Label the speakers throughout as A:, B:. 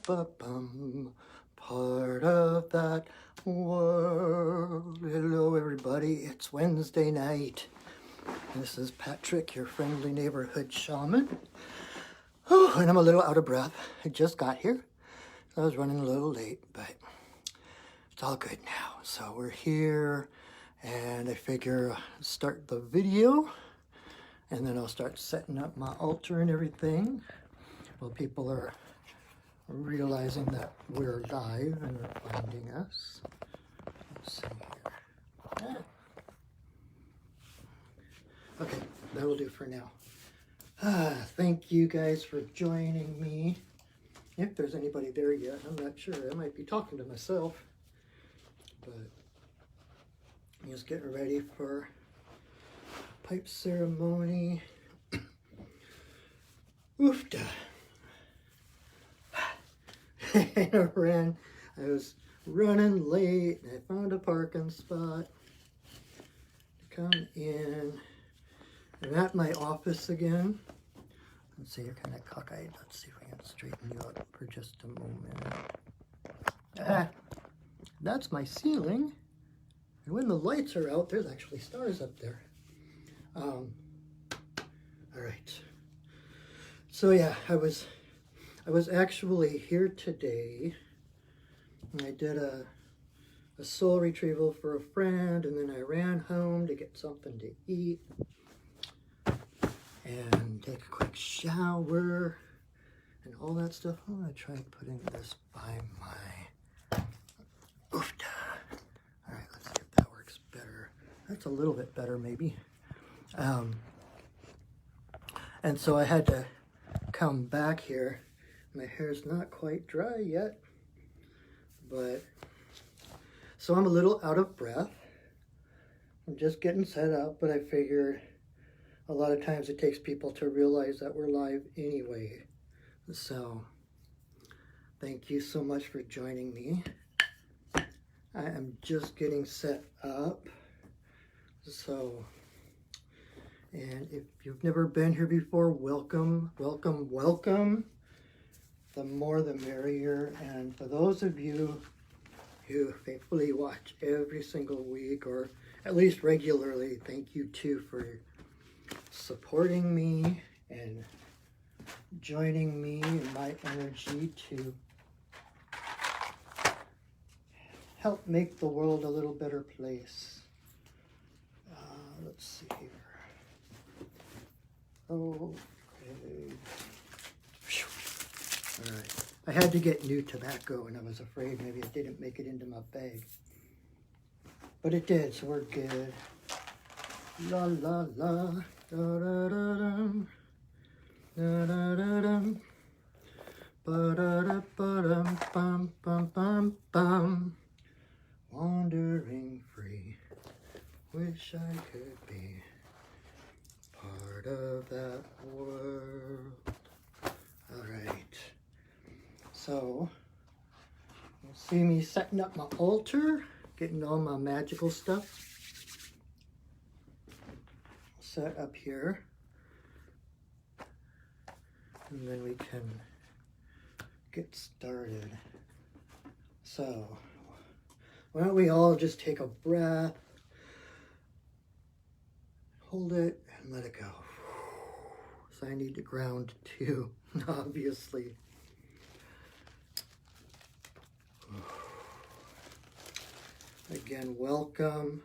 A: Ba-bum, part of that world. Hello, everybody. It's Wednesday night. This is Patrick, your friendly neighborhood shaman. Oh, and I'm a little out of breath. I just got here. I was running a little late, but it's all good now. So we're here, and I figure start the video, and then I'll start setting up my altar and everything. Well, people are realizing that we're live and are finding us. Let's see here. Okay, that'll do for now. Thank you guys for joining me. If there's anybody there yet, I'm not sure. I might be talking to myself. But I'm just getting ready for pipe ceremony. Oofda. I was running late and I found a parking spot to come in. I'm at my office again. Let's see, you're kind of cockeyed. Let's see if I can straighten you out for just a moment. That's my ceiling. And when the lights are out, there's actually stars up there. All right. So yeah, I was actually here today. I did a soul retrieval for a friend, and then I ran home to get something to eat and take a quick shower and all that stuff. I'm gonna try putting this by my oofda. All right, let's see if that works better. That's a little bit better, maybe. And so I had to come back here. My hair's not quite dry yet, but so I'm a little out of breath. I'm just getting set up, but I figured a lot of times it takes people to realize that we're live anyway. So thank you so much for joining me. I am just getting set up. So, and if you've never been here before, welcome, welcome, welcome. The more the merrier. And for those of you who faithfully watch every single week, or at least regularly, thank you too for supporting me and joining me in my energy to help make the world a little better place. Let's see here. Okay. All right. I had to get new tobacco, and I was afraid maybe it didn't make it into my bag. But it did, so we're good. La la la. Da da da dum. Da da da dum. Ba da da ba dum bum bum bum bum. Wandering free. Wish I could be part of that world. All right. So, you'll see me setting up my altar, getting all my magical stuff set up here. And then we can get started. So, why don't we all just take a breath, hold it, and let it go. So I need to ground too, obviously. Again, welcome.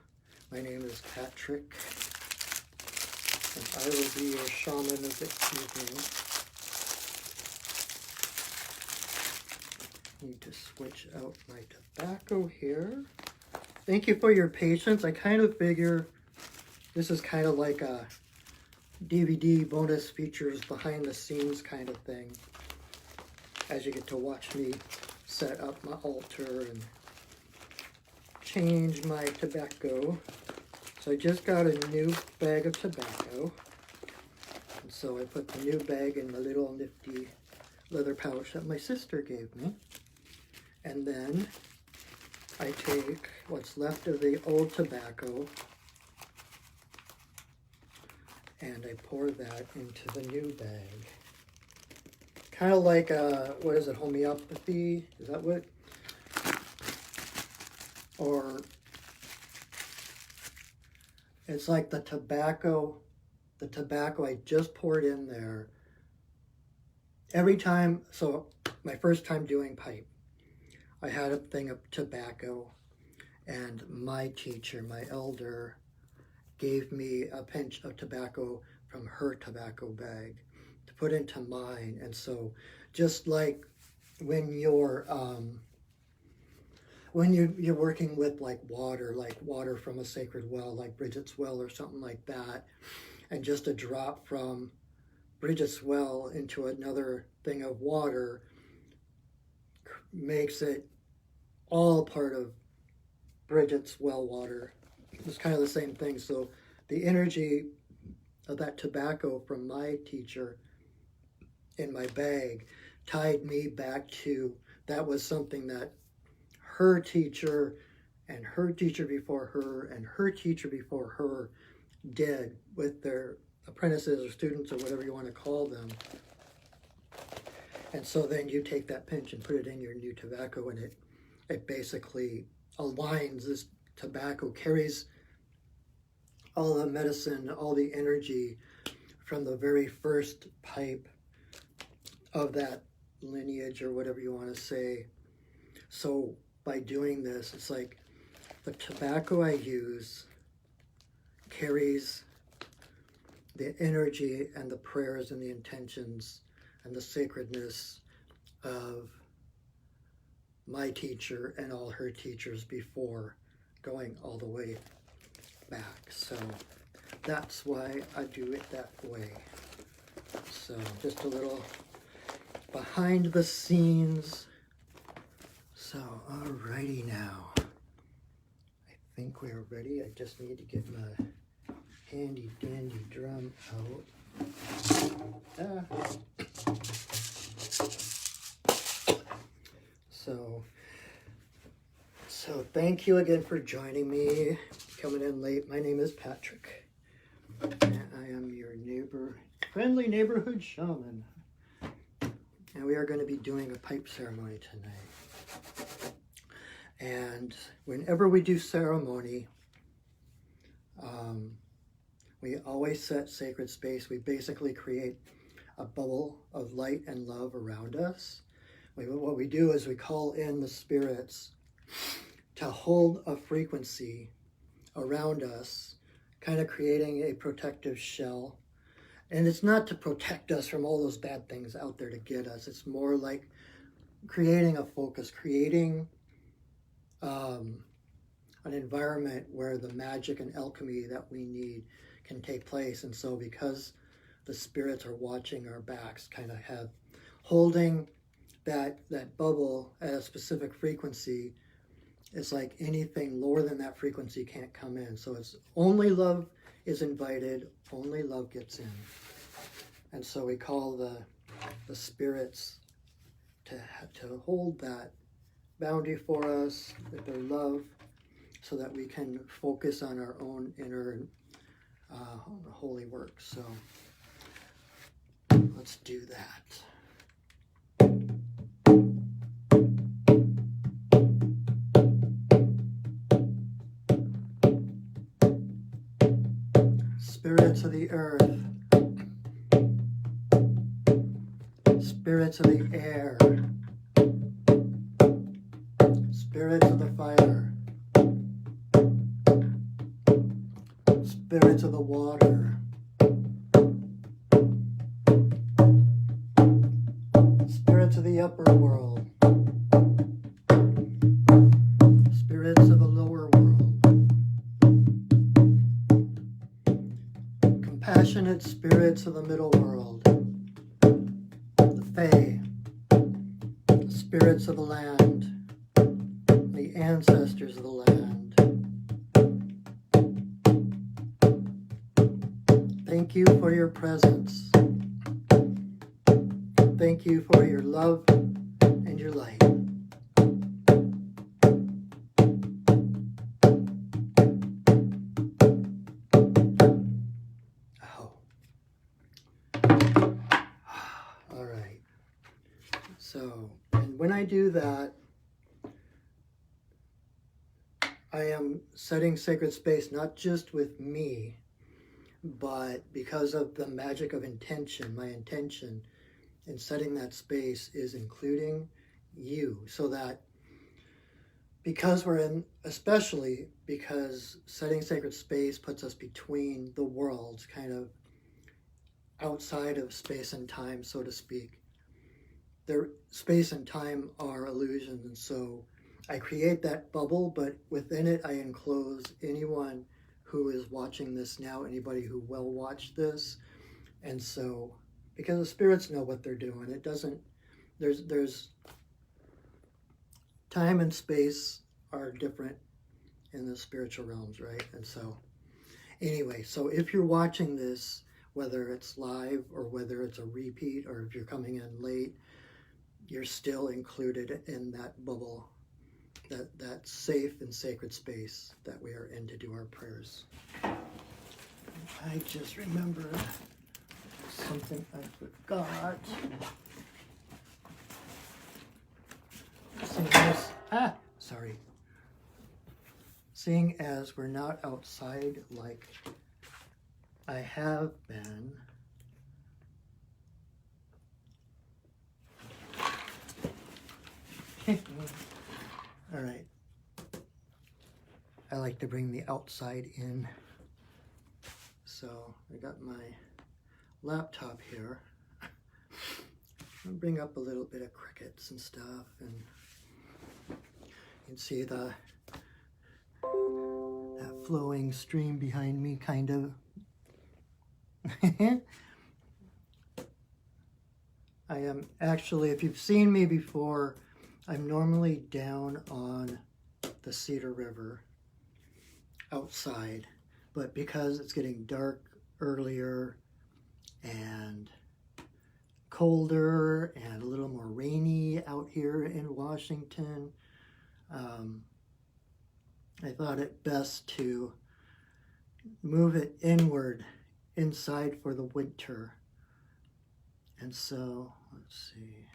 A: My name is Patrick, and I will be your shaman of the evening. Need to switch out my tobacco here. Thank you for your patience. I kind of figure this is kind of like a DVD bonus features behind the scenes kind of thing, as you get to watch me set up my altar and change my tobacco. So I just got a new bag of tobacco, and so I put the new bag in the little nifty leather pouch that my sister gave me, and then I take what's left of the old tobacco and I pour that into the new bag. kind of like, what is it, homeopathy? Is that what? Or it's like the tobacco I just poured in there. Every time, so my first time doing pipe, I had a thing of tobacco, and my teacher, my elder, gave me a pinch of tobacco from her tobacco bag to put into mine. And so just like when you're working with like water from a sacred well, like Bridget's well or something like that, and just a drop from Bridget's well into another thing of water makes it all part of Bridget's well water. It's kind of the same thing. So the energy of that tobacco from my teacher in my bag tied me back to, that was something that her teacher and her teacher before her and her teacher before her did with their apprentices or students or whatever you want to call them. And so then you take that pinch and put it in your new tobacco, and it basically aligns. This tobacco carries all the medicine, all the energy from the very first pipe of that lineage or whatever you want to say. So by doing this, it's like the tobacco I use carries the energy and the prayers and the intentions and the sacredness of my teacher and all her teachers before, going all the way back. So that's why I do it that way. So just a little behind the scenes. So alrighty now, I think we're ready. I just need to get my handy dandy drum out. So thank you again for joining me, coming in late. My name is Patrick, and I am your friendly neighborhood shaman. And we are going to be doing a pipe ceremony tonight. And whenever we do ceremony, we always set sacred space. We basically create a bubble of light and love around us. What we do is we call in the spirits to hold a frequency around us, kind of creating a protective shell. And it's not to protect us from all those bad things out there to get us. It's more like creating a focus, creating an environment where the magic and alchemy that we need can take place. And so because the spirits are watching our backs, kind of have holding that bubble at a specific frequency, it's like anything lower than that frequency can't come in. So it's only love is invited, only love gets in. And so we call the spirits to hold that boundary for us with their love, so that we can focus on our own inner holy work. So let's do that. Spirits of the earth, spirits of the air, spirits of the fire, spirits of the water, spirits of the upper world, spirits of the lower world, compassionate spirits of the middle world, the Fae, the spirits of the land, the ancestors of the land. Thank you for your presence. Thank you for your love and your light. Oh. All right. do that, I am setting sacred space not just with me, but because of the magic of intention. My intention in setting that space is including you, so that because we're in, especially because setting sacred space puts us between the worlds, kind of outside of space and time, so to speak. Space and time are illusions, and so I create that bubble, but within it I enclose anyone who is watching this now, anybody who will watch this. And so, because the spirits know what they're doing, it doesn't, there's time and space are different in the spiritual realms, right? And so, anyway, so if you're watching this, whether it's live or whether it's a repeat, or if you're coming in late, you're still included in that bubble, that safe and sacred space that we are in to do our prayers. I just remembered something I forgot. Seeing as we're not outside like I have been, all right, I like to bring the outside in. So I got my laptop here. I'll bring up a little bit of crickets and stuff, and you can see that flowing stream behind me, kind of. I am actually, if you've seen me before, I'm normally down on the Cedar River outside, but because it's getting dark earlier and colder and a little more rainy out here in Washington, I thought it best to move it inward, inside for the winter. And so, let's see.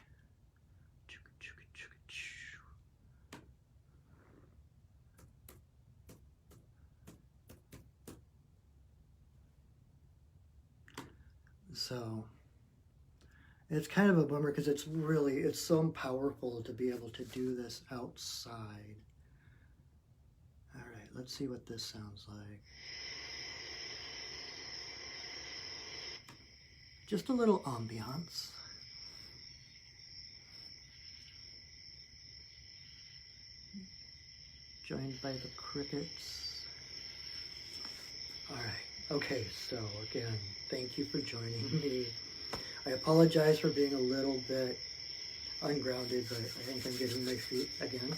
A: So it's kind of a bummer because it's so powerful to be able to do this outside. All right, let's see what this sounds like. Just a little ambiance. Joined by the crickets. All right. Okay, so again, thank you for joining me. I apologize for being a little bit ungrounded, but I think I'm getting my feet again,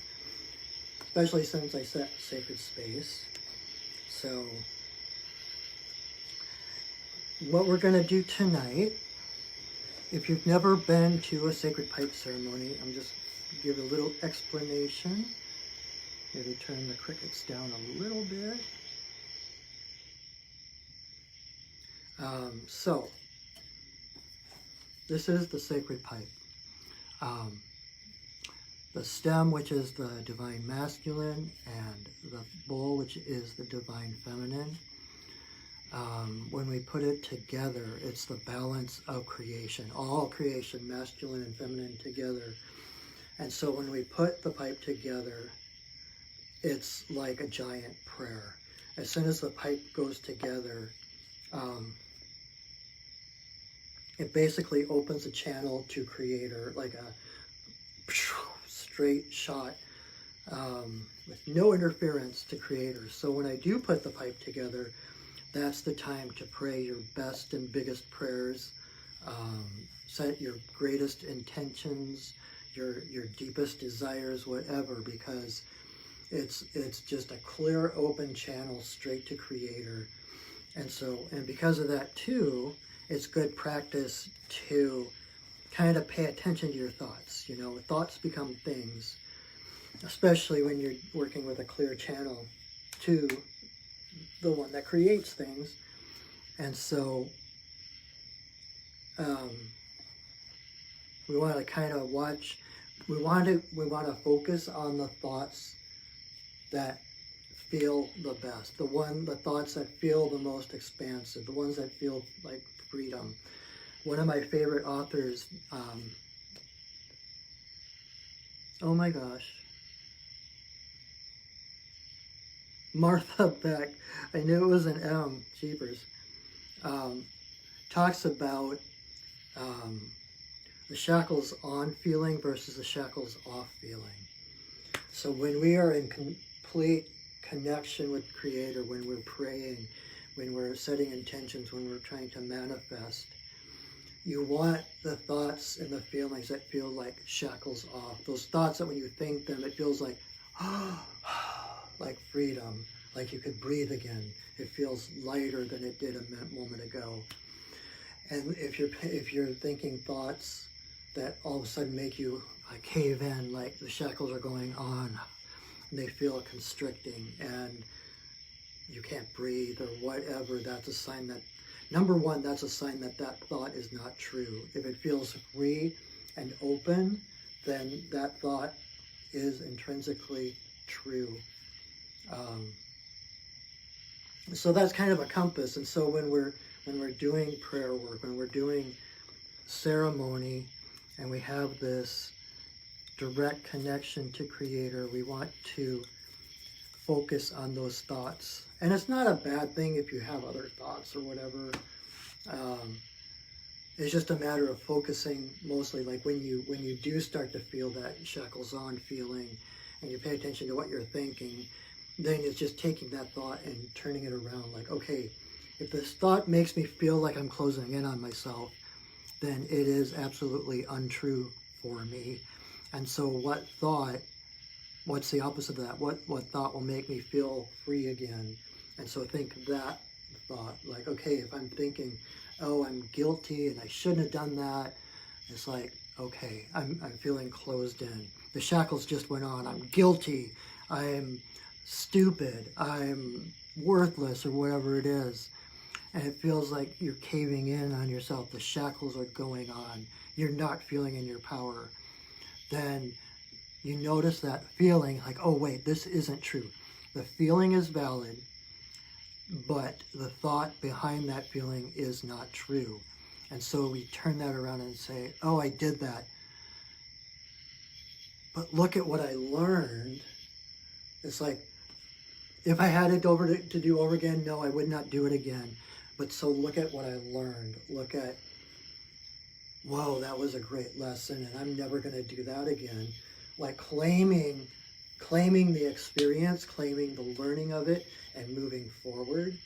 A: especially since I set sacred space. So what we're going to do tonight, if you've never been to a sacred pipe ceremony, I'm just give a little explanation. Maybe turn the crickets down a little bit. So, this is the sacred pipe. The stem, which is the divine masculine, and the bowl, which is the divine feminine. When we put it together, it's the balance of creation, all creation, masculine and feminine together. And so when we put the pipe together, it's like a giant prayer. As soon as the pipe goes together, it basically opens a channel to Creator, like a straight shot with no interference to Creator. So when I do put the pipe together, that's the time to pray your best and biggest prayers, set your greatest intentions, your deepest desires, whatever, because it's just a clear, open channel straight to Creator. And so, and because of that too, it's good practice to kind of pay attention to your thoughts. You know, thoughts become things, especially when you're working with a clear channel to the one that creates things. And so we want to kind of watch we want to focus on the thoughts that feel the best, the thoughts that feel the most expansive, the ones that feel like freedom. One of my favorite authors, oh my gosh, Martha Beck, I knew it was an M, jeepers, talks about the shackles on feeling versus the shackles off feeling. So when we are in complete connection with Creator, when we're praying, when we're setting intentions, when we're trying to manifest, you want the thoughts and the feelings that feel like shackles off. Those thoughts that when you think them, it feels like, like freedom, like you could breathe again. It feels lighter than it did a moment ago. And if you're thinking thoughts that all of a sudden make you cave in, like the shackles are going on, and they feel constricting, and you can't breathe or whatever, that's a sign that, number one, that's a sign that that thought is not true. If it feels free and open, then that thought is intrinsically true. So that's kind of a compass. And so when we're doing prayer work, when we're doing ceremony, and we have this direct connection to Creator, we want to focus on those thoughts. And it's not a bad thing if you have other thoughts or whatever. It's just a matter of focusing mostly, like when you do start to feel that shackles on feeling, and you pay attention to what you're thinking, then it's just taking that thought and turning it around. Like, okay, if this thought makes me feel like I'm closing in on myself, then it is absolutely untrue for me. And so what's the opposite of that? What thought will make me feel free again? And so think that thought, like, okay, if I'm thinking, oh, I'm guilty and I shouldn't have done that, it's like, okay, I'm feeling closed in. The shackles just went on. I'm guilty. I'm stupid. I'm worthless, or whatever it is. And it feels like you're caving in on yourself. The shackles are going on. You're not feeling in your power. Then you notice that feeling, like, oh wait, this isn't true. The feeling is valid, but the thought behind that feeling is not true. And so we turn that around and say, oh, I did that, but look at what I learned. It's like, if I had it to do over again, no, I would not do it again. But so look at what I learned. Look at, whoa, that was a great lesson, and I'm never going to do that again. Like claiming the experience, claiming the learning of it, and moving forward.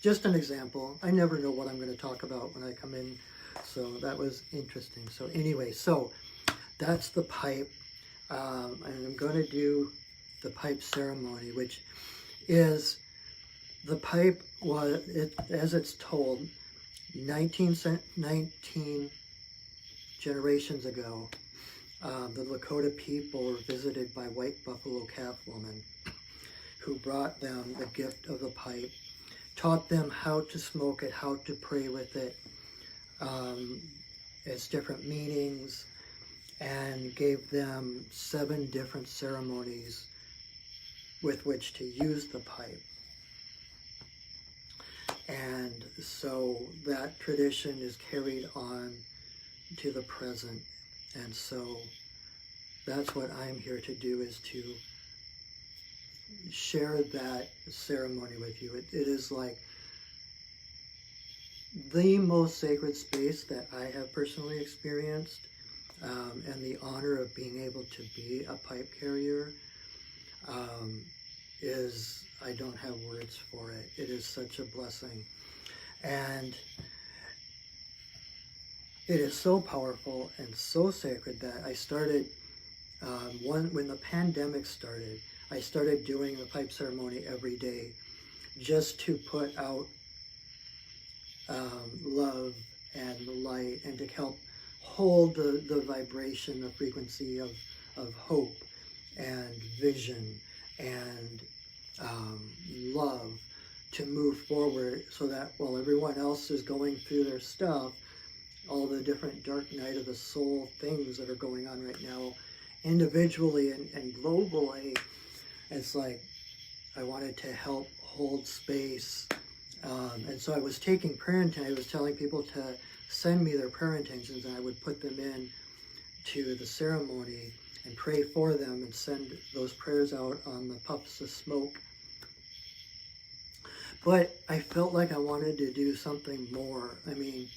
A: Just an example. I never know what I'm going to talk about when I come in, so that was interesting. So anyway, so that's the pipe, and I'm going to do the pipe ceremony, which is, the pipe was, as it's told, 19 generations ago, the Lakota people were visited by white buffalo calf woman who brought them the gift of the pipe, taught them how to smoke it, how to pray with it, its different meanings, and gave them 7 different ceremonies with which to use the pipe. And so that tradition is carried on to the present. And so that's what I'm here to do, is to share that ceremony with you. It is like the most sacred space that I have personally experienced, and the honor of being able to be a pipe carrier is, I don't have words for it. It is such a blessing. And it is so powerful and so sacred that I started, when the pandemic started, I started doing the pipe ceremony every day, just to put out love and light, and to help hold the vibration, the frequency of hope and vision and love, to move forward, so that while everyone else is going through their stuff, all the different dark night of the soul things that are going on right now, individually and globally. It's like I wanted to help hold space. And so I was taking prayer intentions. I was telling people to send me their prayer intentions, and I would put them in to the ceremony and pray for them and send those prayers out on the puffs of smoke. But I felt like I wanted to do something more. I mean,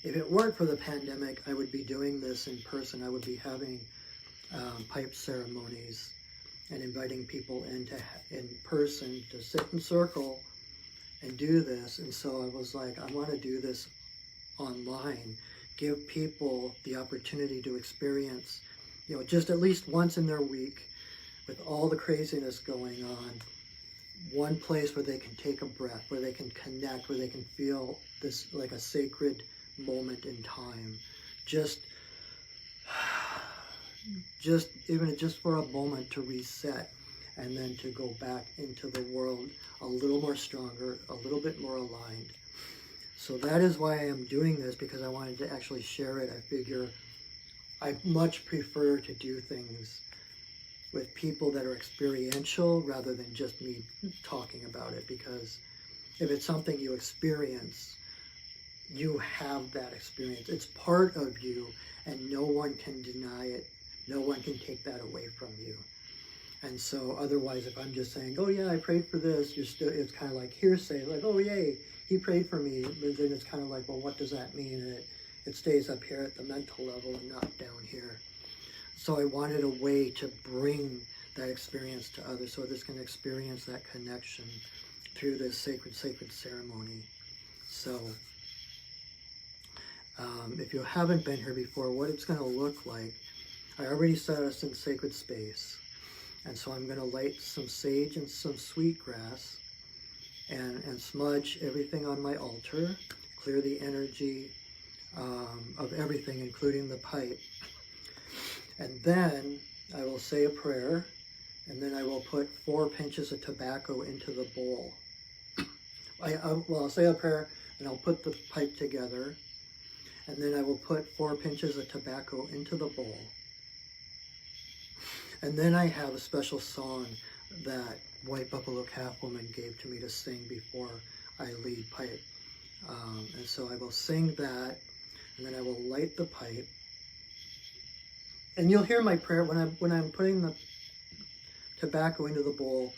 A: if it weren't for the pandemic, I would be doing this in person. I would be having pipe ceremonies and inviting people in person to sit in circle and do this. And so I was like, I want to do this online, give people the opportunity to experience, just at least once in their week, with all the craziness going on, one place where they can take a breath, where they can connect, where they can feel this like a sacred moment in time, just even just for a moment to reset, and then to go back into the world a little more stronger, a little bit more aligned. So that is why I am doing this, because I wanted to actually share it. I figure I much prefer to do things with people that are experiential rather than just me talking about it, because if it's something you experience, you have that experience. It's part of you, and no one can deny it. No one can take that away from you. And so otherwise, if I'm just saying, oh yeah, I prayed for this, it's kind of like hearsay, like, oh yay, he prayed for me. But then it's kind of like, well, what does that mean? And it stays up here at the mental level and not down here. So I wanted a way to bring that experience to others, so others can experience that connection through this sacred ceremony. So if you haven't been here before, what it's going to look like, I already set us in sacred space. And so I'm going to light some sage and some sweetgrass and smudge everything on my altar, clear the energy of everything, including the pipe. And then I will say a prayer, and then I will put 4 pinches of tobacco into the bowl. I'll say a prayer, and I'll put the pipe together, and then I will put 4 pinches of tobacco into the bowl. And then I have a special song that White Buffalo Calf Woman gave to me to sing before I lead pipe. And so I will sing that, and then I will light the pipe. And you'll hear my prayer when I'm putting the tobacco into the bowl.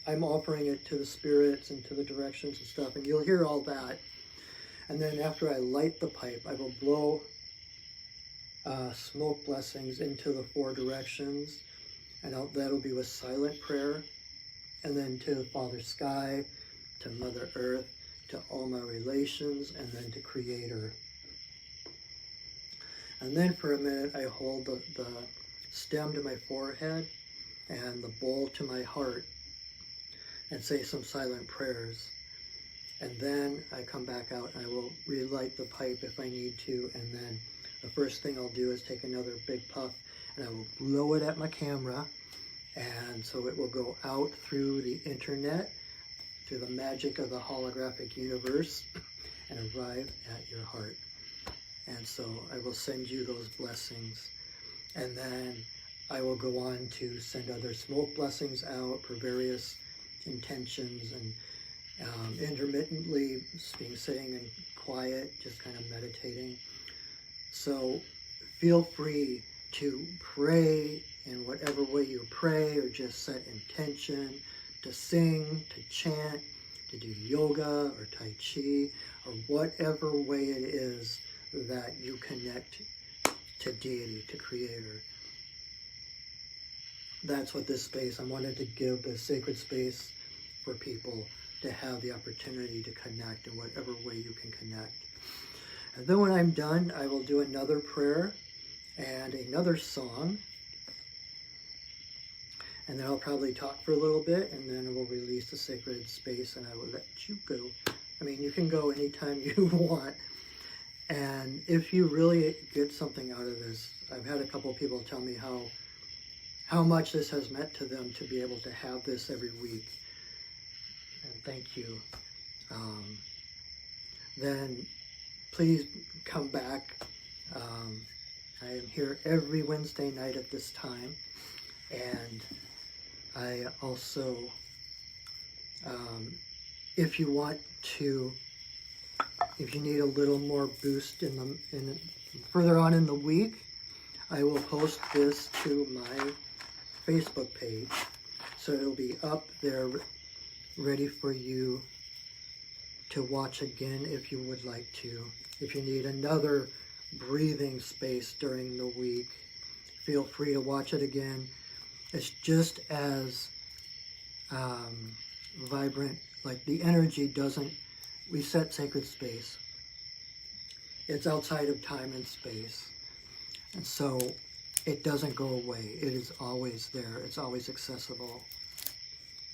A: I'm offering it to the spirits and to the directions and stuff, and you'll hear all that. And then after I light the pipe, I will blow smoke blessings into the 4 directions, and that'll be with silent prayer, and then to Father Sky, to Mother Earth, to all my relations, and then to Creator. And then for a minute, I hold the stem to my forehead and the bowl to my heart and say some silent prayers. And then I come back out and I will relight the pipe if I need to. And then the first thing I'll do is take another big puff and I will blow it at my camera. And so it will go out through the internet, through the magic of the holographic universe, and arrive at your heart. And so I will send you those blessings. And then I will go on to send other smoke blessings out for various intentions, and intermittently being sitting and quiet, just kind of meditating. So feel free to pray in whatever way you pray, or just set intention, to sing, to chant, to do yoga or Tai Chi, or whatever way it is that you connect to deity, to Creator. That's what this space, I wanted to give this sacred space for people to have the opportunity to connect in whatever way you can connect. And then when I'm done, I will do another prayer and another song. And then I'll probably talk for a little bit, and then we'll release the sacred space, and I will let you go. I mean, you can go anytime you want. And if you really get something out of this, I've had a couple of people tell me how much this has meant to them to be able to have this every week. And thank you. Then please come back. I am here every Wednesday night at this time, and I also, if you want to, if you need a little more boost in further on in the week, I will post this to my Facebook page, so it'll be up there ready for you to watch again if you would like to. If you need another breathing space during the week, feel free to watch it again. It's just as vibrant, like the energy doesn't reset sacred space. It's outside of time and space. And so it doesn't go away. It is always there. It's always accessible.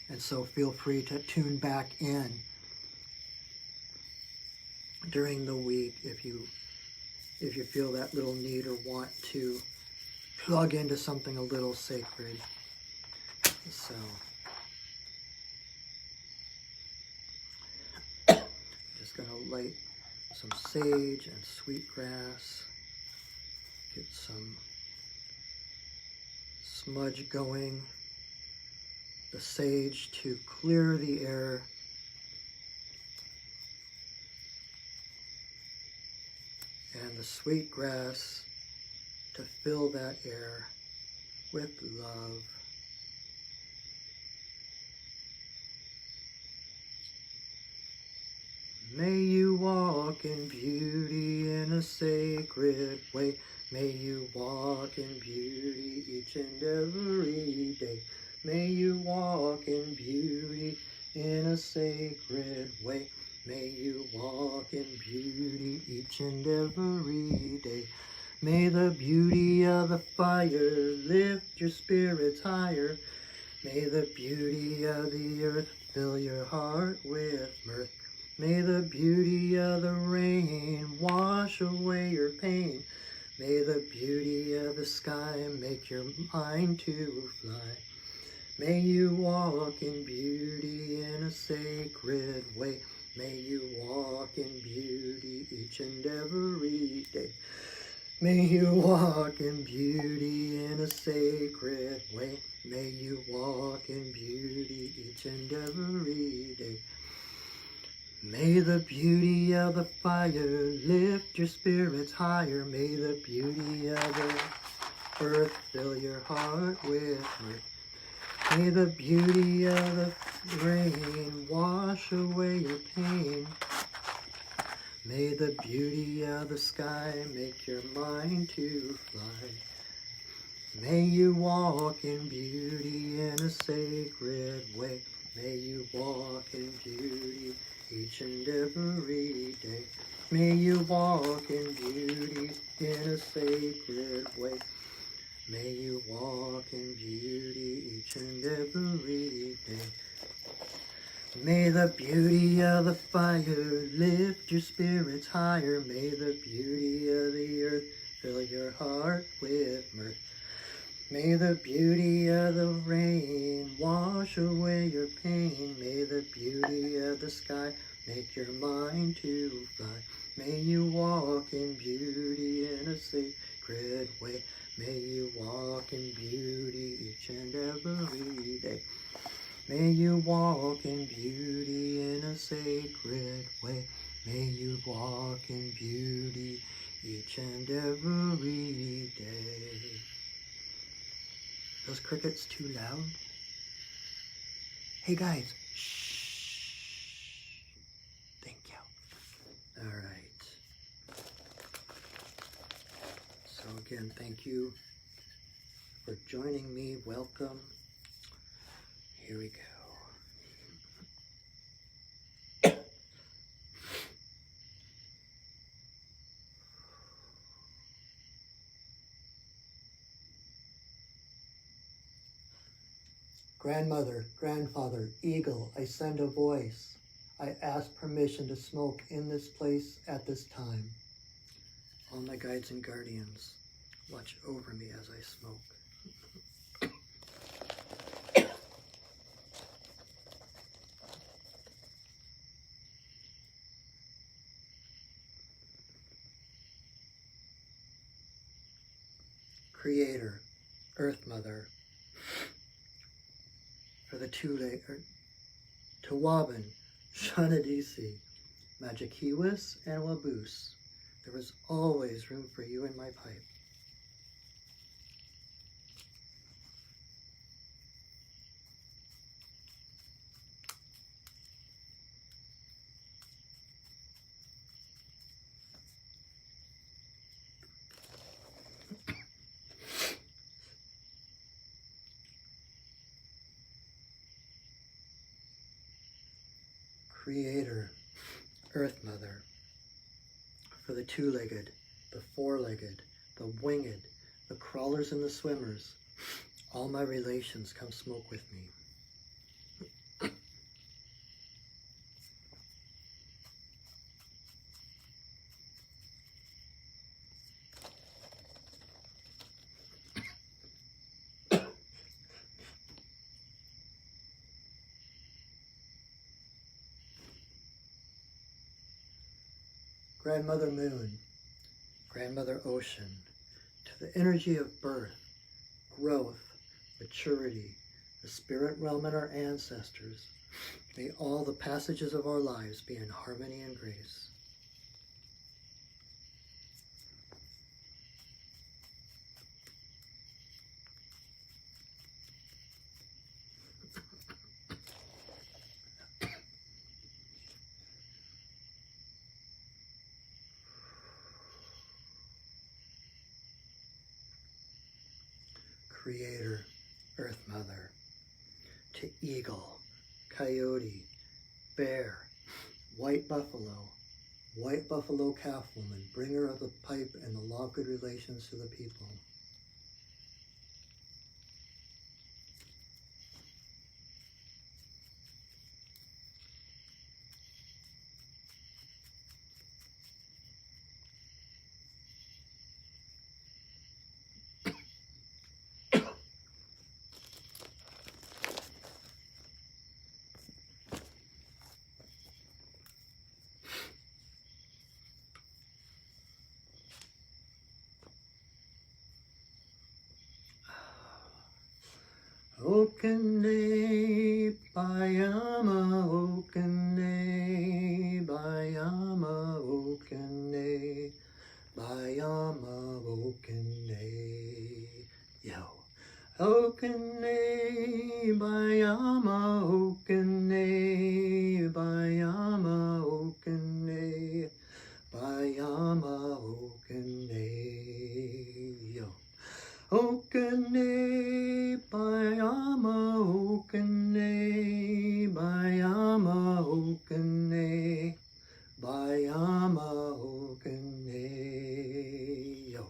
A: And so feel free to tune back in during the week if you feel that little need or want to plug into something a little sacred. So just gonna light some sage and sweetgrass, get some smudge going, the sage to clear the air, and the sweetgrass to fill that air with love. May you walk in beauty in a sacred way. May you walk in beauty each and every day. May you walk in beauty in a sacred way. May you walk in beauty each and every day. May the beauty of the fire lift your spirits higher. May the beauty of the earth fill your heart with mirth. May the beauty of the rain wash away your pain. May the beauty of the sky make your mind to fly. May you walk in beauty in a sacred way. May you walk in beauty each and every day. May you walk in beauty in a sacred way. May you walk in beauty each and every day. May the beauty of the fire lift your spirits higher. May the beauty of the earth fill your heart with mirth. May the beauty of the rain wash away your pain. May the beauty of the sky make your mind to fly. May you walk in beauty in a sacred way. May you walk in beauty each and every day. May you walk in beauty in a sacred way. May you walk in beauty each and every day. May the beauty of the fire lift your spirits higher. May the beauty of the earth fill your heart with mirth. May the beauty of the rain wash away your pain. May the beauty of the sky make your mind to fly. May you walk in beauty in a sacred way. May you walk in beauty each and every day. May you walk in beauty in a sacred way. May you walk in beauty each and every day. Those crickets too loud? Hey guys, shh. Thank you. All right. So again, thank you for joining me. Welcome. Here we go. Grandmother, grandfather, eagle, I send a voice. I ask permission to smoke in this place at this time. All my guides and guardians, watch over me as I smoke. Creator, Earth Mother, for the Tawabin, Shanadisi, Magikiwis, and Waboose. There was always room for you in my pipe. Creator, Earth Mother, for the two-legged, the four-legged, the winged, the crawlers and the swimmers, all my relations come smoke with me. Grandmother Moon, Grandmother Ocean, to the energy of birth, growth, maturity, the spirit realm and our ancestors, may all the passages of our lives be in harmony and grace. Creator, Earth Mother, to eagle, coyote, bear, white buffalo calf woman, bringer of the pipe and the law of good relations to the people. Okene, Bayama, Okene, Bayama, Okene, Bayama, Okene, yo. Okene, Bayama, Okene, Bayama, Okene, Bayama, Okene, yo. Okene, Bayama, Okene, Bayama, Okene, Bayama, Okene, yo.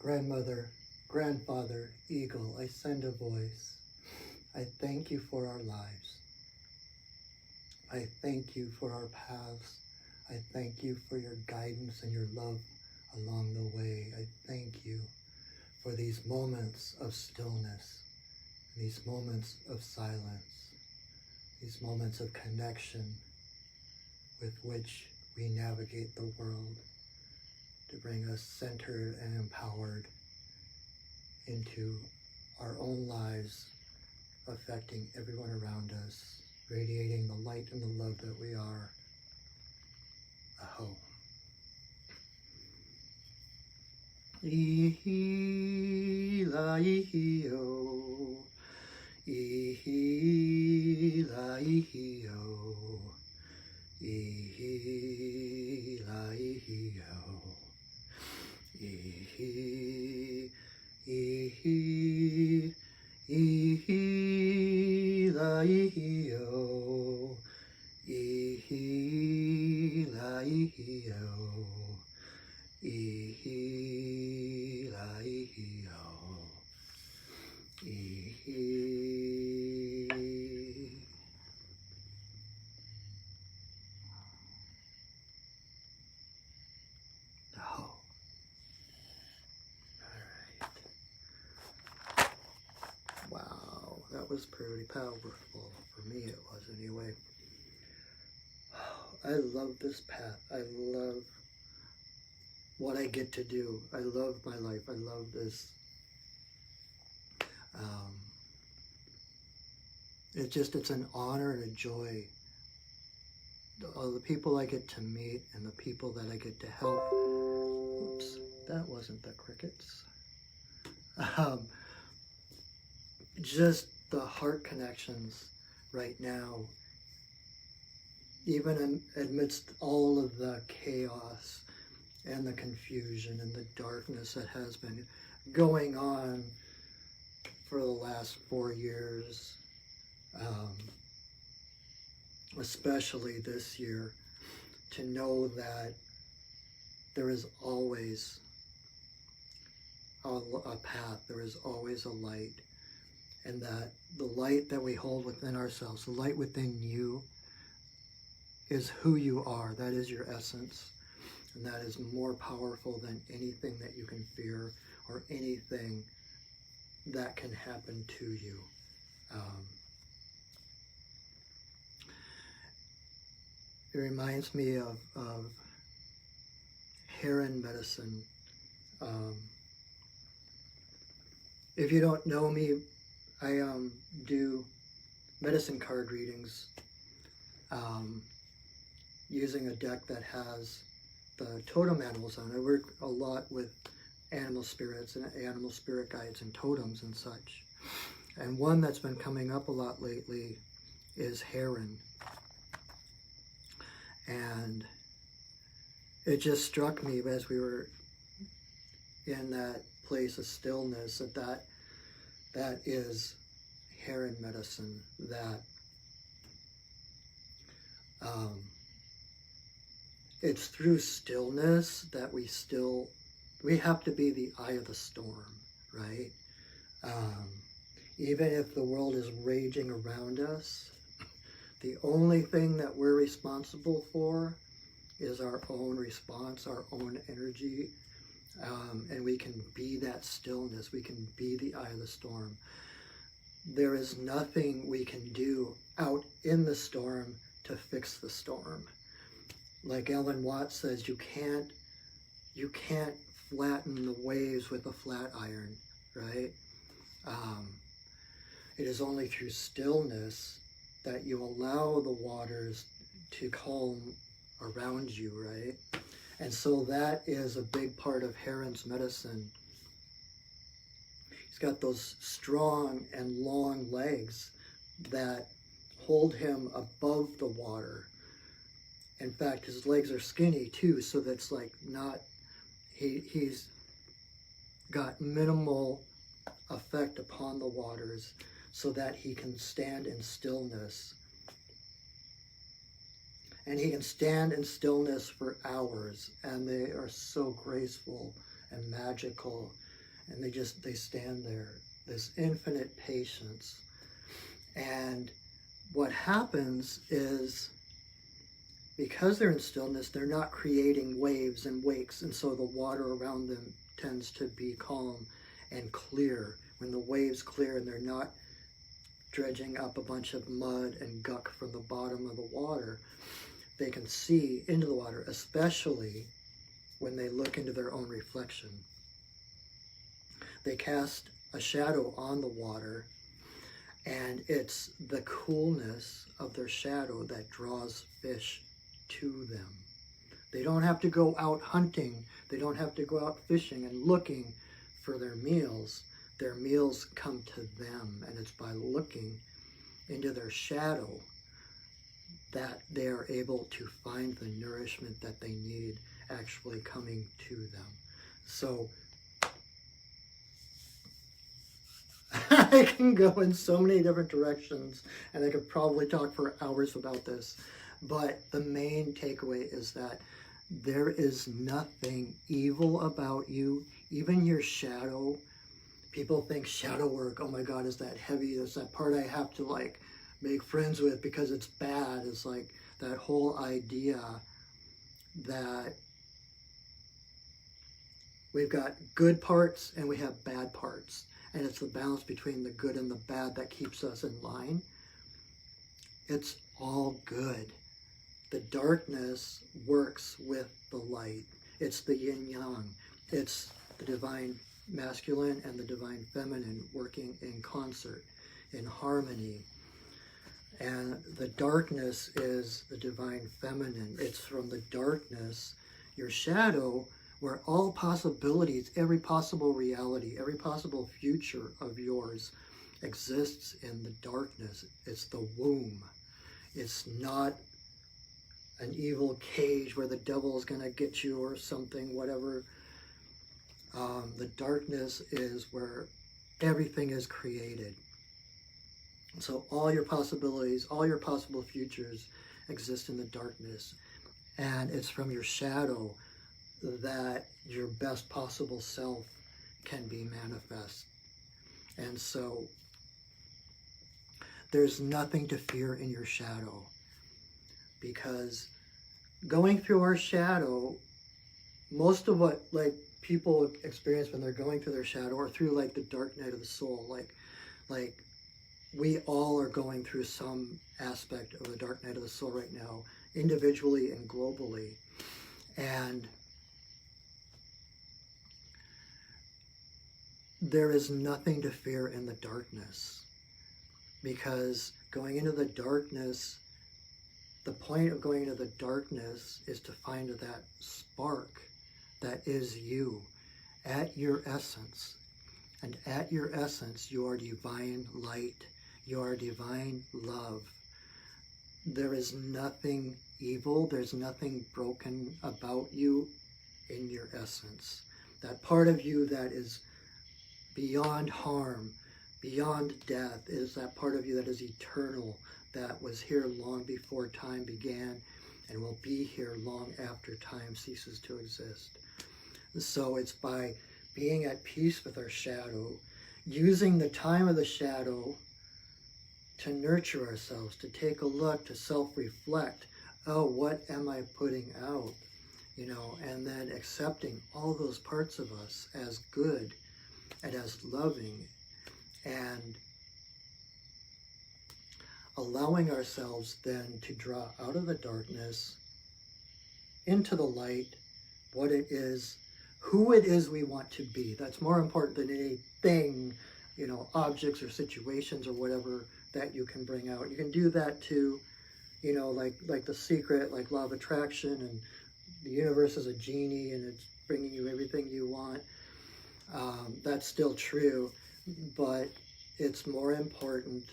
A: grandmother, grandfather, eagle, I send a voice. I thank you for our lives. I thank you for our paths. I thank you for your guidance and your love along the way. I thank you for these moments of stillness, these moments of silence, these moments of connection with which we navigate the world to bring us centered and empowered into our own lives, affecting everyone around us, radiating the light and the love that we are. Aho. Ihi la ihi o, ihi la ihi o, ihi la ihi o, ihi, ihi, ihi la ihi o, ihi la ihi o, ihi la ihi o, ihi. Oh. Alright. Wow, that was pretty powerful. For me it was anyway. I love this path. I love what I get to do. I love my life. I love this. It's an honor and a joy. All the people I get to meet and the people that I get to help. Oops, that wasn't the crickets. Just the heart connections right now, even amidst all of the chaos and the confusion and the darkness that has been going on for the last 4 years, especially this year, to know that there is always a path, there is always a light, and that the light that we hold within ourselves, the light within you, is who you are. That is your essence, and that is more powerful than anything that you can fear or anything that can happen to you. It reminds me of Heron medicine. If you don't know me, I do medicine card readings using a deck that has the totem animals on it. I work a lot with animal spirits and animal spirit guides and totems and such. And one that's been coming up a lot lately is heron. And it just struck me as we were in that place of stillness that is heron medicine, that it's through stillness that we have to be the eye of the storm, right? Even if the world is raging around us, the only thing that we're responsible for is our own response, our own energy, and we can be that stillness. We can be the eye of the storm. There is nothing we can do out in the storm to fix the storm. Like Ellen Watts says, you can't flatten the waves with a flat iron, right? It is only through stillness that you allow the waters to calm around you, right? And so that is a big part of Heron's medicine. He's got those strong and long legs that hold him above the water. In fact, his legs are skinny too, so that's like not, he's got minimal effect upon the waters so that he can stand in stillness. And he can stand in stillness for hours, and they are so graceful and magical. and they stand there, this infinite patience. And what happens is, because they're in stillness, they're not creating waves and wakes, and so the water around them tends to be calm and clear. When the waves clear and they're not dredging up a bunch of mud and guck from the bottom of the water, they can see into the water, especially when they look into their own reflection. They cast a shadow on the water, and it's the coolness of their shadow that draws fish to them. They don't have to go out hunting. They don't have to go out fishing and looking for their meals. Their meals come to them, and it's by looking into their shadow that they are able to find the nourishment that they need actually coming to them. So I can go in so many different directions, and I could probably talk for hours about this, but the main takeaway is that there is nothing evil about you, even your shadow. People think shadow work, oh my God, is that heavy? That's that part I have to like make friends with because it's bad. It's like that whole idea that we've got good parts and we have bad parts. And it's the balance between the good and the bad that keeps us in line. It's all good. The darkness works with the light. It's the yin-yang. It's the divine masculine and the divine feminine working in concert, in harmony. And the darkness is the divine feminine. It's from the darkness, your shadow, where all possibilities, every possible reality, every possible future of yours exists in the darkness. It's the womb. It's not an evil cage where the devil is going to get you or something, whatever. The darkness is where everything is created. So all your possibilities, all your possible futures exist in the darkness. And it's from your shadow that your best possible self can be manifest. And so there's nothing to fear in your shadow, because going through our shadow, most of what like people experience when they're going through their shadow or through like the dark night of the soul, like we all are going through some aspect of the dark night of the soul right now, individually and globally. And there is nothing to fear in the darkness, because going into the darkness, the point of going into the darkness is to find that spark that is you at your essence. And at your essence, you are divine light. You are divine love. There is nothing evil. There's nothing broken about you in your essence. That part of you that is beyond harm, beyond death, is that part of you that is eternal, that was here long before time began and will be here long after time ceases to exist. So it's by being at peace with our shadow, using the time of the shadow to nurture ourselves, to take a look, to self-reflect. Oh, what am I putting out? You know, and then accepting all those parts of us as good and as loving, and allowing ourselves then to draw out of the darkness into the light what it is, who it is we want to be. That's more important than anything, you know, objects or situations or whatever that you can bring out. You can do that too, you know, like The Secret, like law of attraction, and the universe is a genie and it's bringing you everything you want. That's still true, but it's more important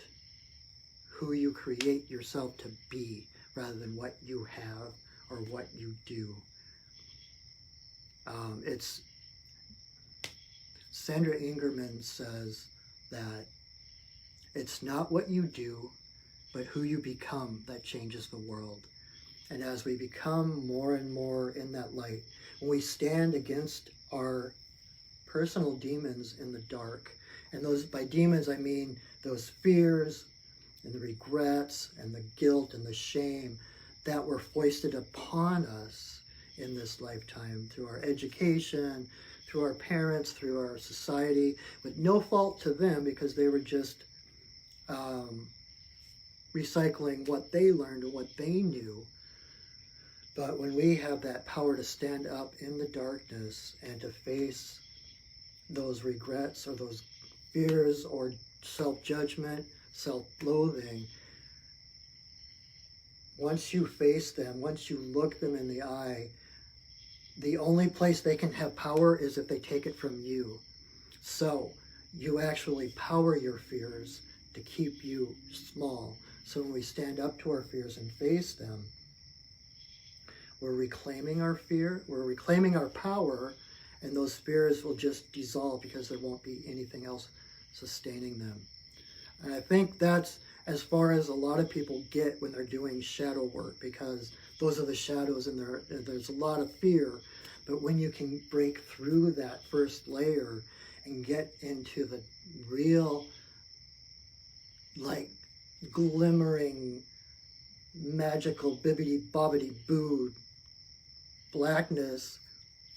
A: who you create yourself to be rather than what you have or what you do. It's Sandra Ingerman says that it's not what you do, but who you become that changes the world. And as we become more and more in that light, when we stand against our personal demons in the dark. And those, by demons, I mean those fears and the regrets and the guilt and the shame that were foisted upon us in this lifetime through our education, through our parents, through our society, with no fault to them because they were just recycling what they learned and what they knew. But when we have that power to stand up in the darkness and to face those regrets or those fears or self-judgment, self-loathing, once you face them, once you look them in the eye, the only place they can have power is if they take it from you. So you actually power your fears to keep you small. So when we stand up to our fears and face them, we're reclaiming our fear, we're reclaiming our power, and those fears will just dissolve because there won't be anything else sustaining them. And I think that's as far as a lot of people get when they're doing shadow work, because those are the shadows and there's a lot of fear. But when you can break through that first layer and get into the real, like, glimmering, magical, bibbidi-bobbidi-boo blackness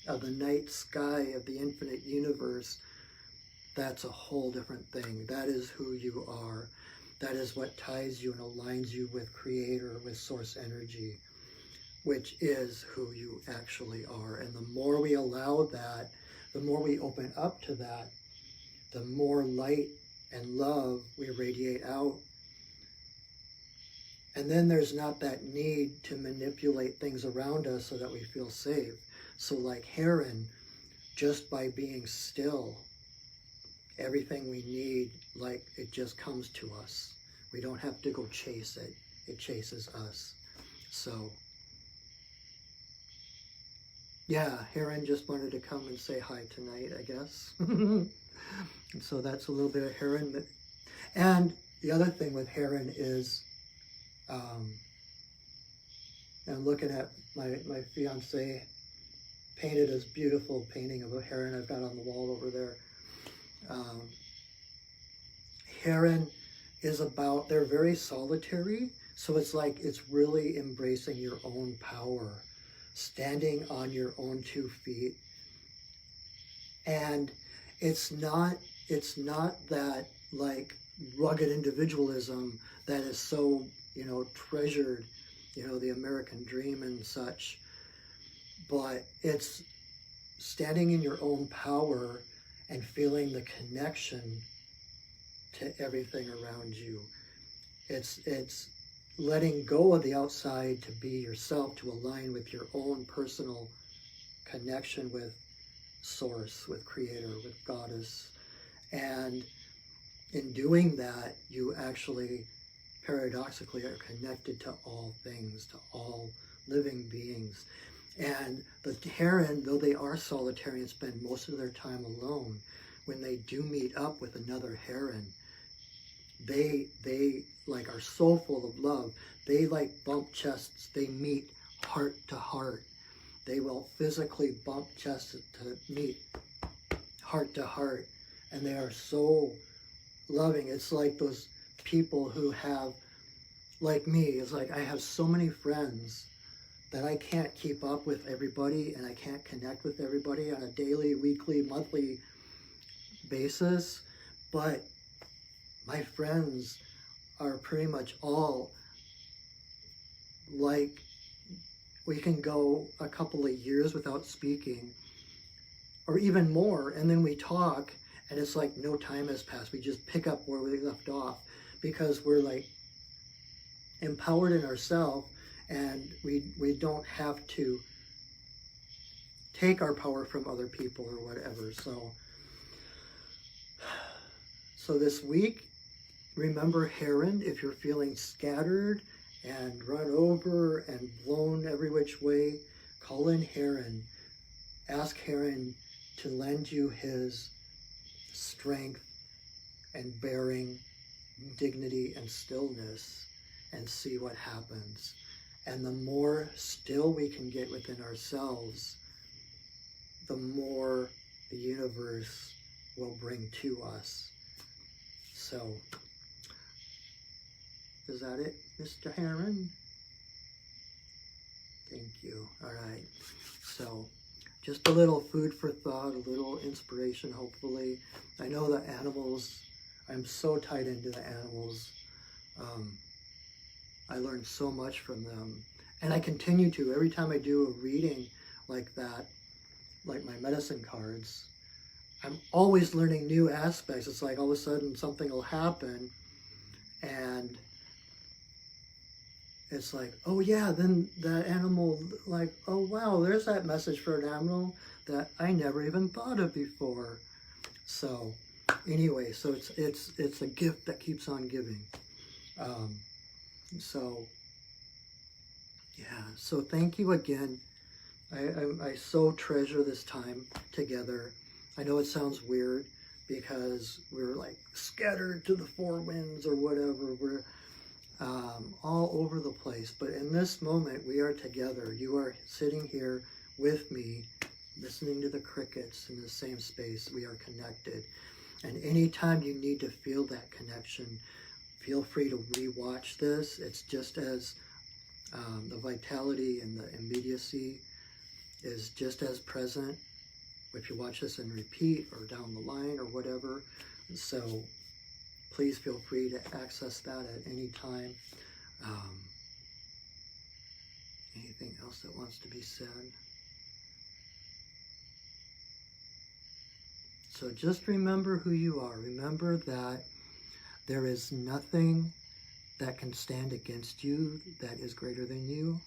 A: of the night sky of the infinite universe, that's a whole different thing. That is who you are. That is what ties you and aligns you with Creator, with Source Energy, which is who you actually are. And the more we allow that, the more we open up to that, the more light and love we radiate out. And then there's not that need to manipulate things around us so that we feel safe. So like Heron, just by being still, everything we need, like, it just comes to us. We don't have to go chase it. It chases us. So, yeah, Heron just wanted to come and say hi tonight, I guess. So that's a little bit of Heron. And the other thing with Heron is, I'm looking at my fiance painted this beautiful painting of a heron I've got on the wall over there. Heron is about, they're very solitary, so it's like it's really embracing your own power, standing on your own 2 feet. And it's not that like rugged individualism that is so, treasured, the American dream and such, but it's standing in your own power and feeling the connection to everything around you. It's letting go of the outside to be yourself, to align with your own personal connection with Source, with Creator, with Goddess. And in doing that, you actually paradoxically are connected to all things, to all living beings. And the heron, though they are solitary and spend most of their time alone, when they do meet up with another heron, they like are so full of love. They like bump chests. They meet heart to heart. They will physically bump chests to meet heart to heart. And they are so loving. It's like those people who have, like me, it's like I have so many friends that I can't keep up with everybody, and I can't connect with everybody on a daily, weekly, monthly basis. But my friends are pretty much all like, we can go a couple of years without speaking, or even more, and then we talk, and it's like no time has passed. We just pick up where we left off because we're like empowered in ourselves, and we don't have to take our power from other people or whatever. So this week, remember Heron. If you're feeling scattered and run over and blown every which way, call in Heron. Ask Heron to lend you his strength and bearing, dignity and stillness, and see what happens. And the more still we can get within ourselves, the more the universe will bring to us. So, is that it, Mr. Heron? Thank you. All right. So, just a little food for thought, a little inspiration, hopefully. I know the animals, I'm so tied into the animals. I learned so much from them. And I continue to. Every time I do a reading like that, like my medicine cards, I'm always learning new aspects. It's like all of a sudden something will happen and it's like, oh yeah, then that animal, like, oh wow, there's that message for an animal that I never even thought of before. So anyway, so it's a gift that keeps on giving. So yeah, so thank you again. I so treasure this time together. I know it sounds weird because we're like scattered to the four winds or whatever. We're all over the place. But in this moment, we are together. You are sitting here with me, listening to the crickets in the same space. We are connected. And anytime you need to feel that connection, feel free to rewatch this. It's just as the vitality and the immediacy is just as present if you watch this and repeat or down the line or whatever. So please feel free to access that at any time. Anything else that wants to be said? So just remember who you are. Remember that there is nothing that can stand against you that is greater than you.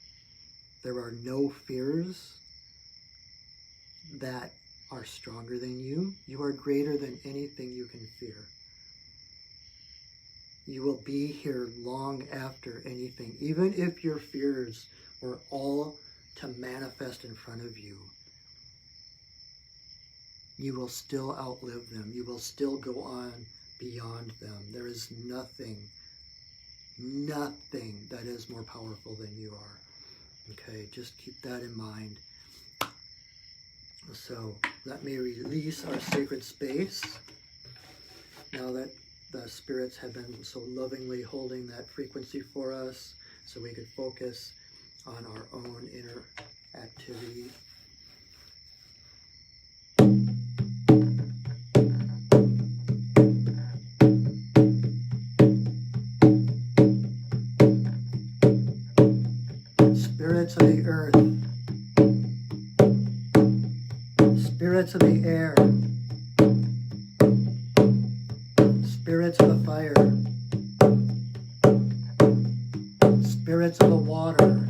A: There are no fears that are stronger than you. You are greater than anything you can fear. You will be here long after anything, even if your fears were all to manifest in front of you. You will still outlive them. You will still go on beyond them. There is nothing that is more powerful than you are. Okay, just keep that in mind. So let me release our sacred space. Now that the spirits have been so lovingly holding that frequency for us, so we could focus on our own inner activity. Spirits of the earth, spirits of the air, spirits of the fire, spirits of the water,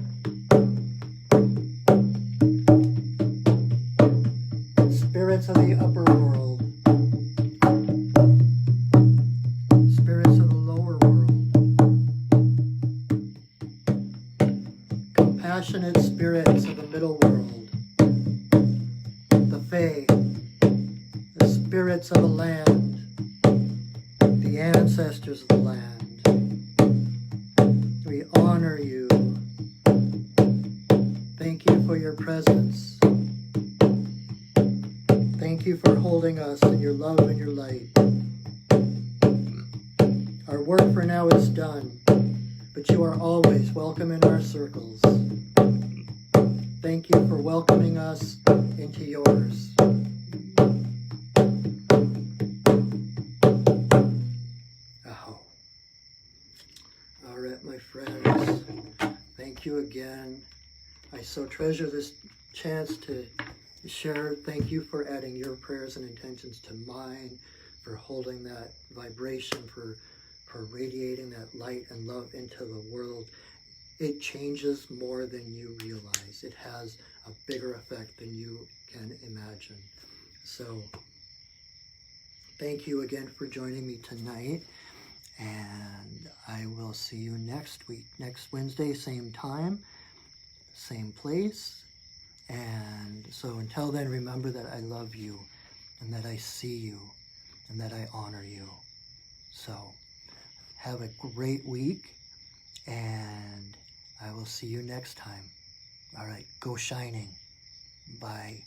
A: spirits of the upper world, spirits of the lower world, compassionate spirits of the middle world, the Fae, the spirits of the land, the ancestors of the land. We honor you. Thank you for your presence. Thank you for holding us in your love and your light. Our work for now is done, but you are always welcome in our circles. Thank you for welcoming us into yours. Oh. All right, my friends, thank you again. I so treasure this chance to share. Thank you for adding your prayers and intentions to mine, for holding that vibration, for radiating that light and love into the world. It changes more than you realize. It has a bigger effect than you can imagine. So thank you again for joining me tonight. And I will see you next week, next Wednesday, same time, same place. And so until then, remember that I love you and that I see you and that I honor you. So have a great week, and I will see you next time. All right, go shining. Bye.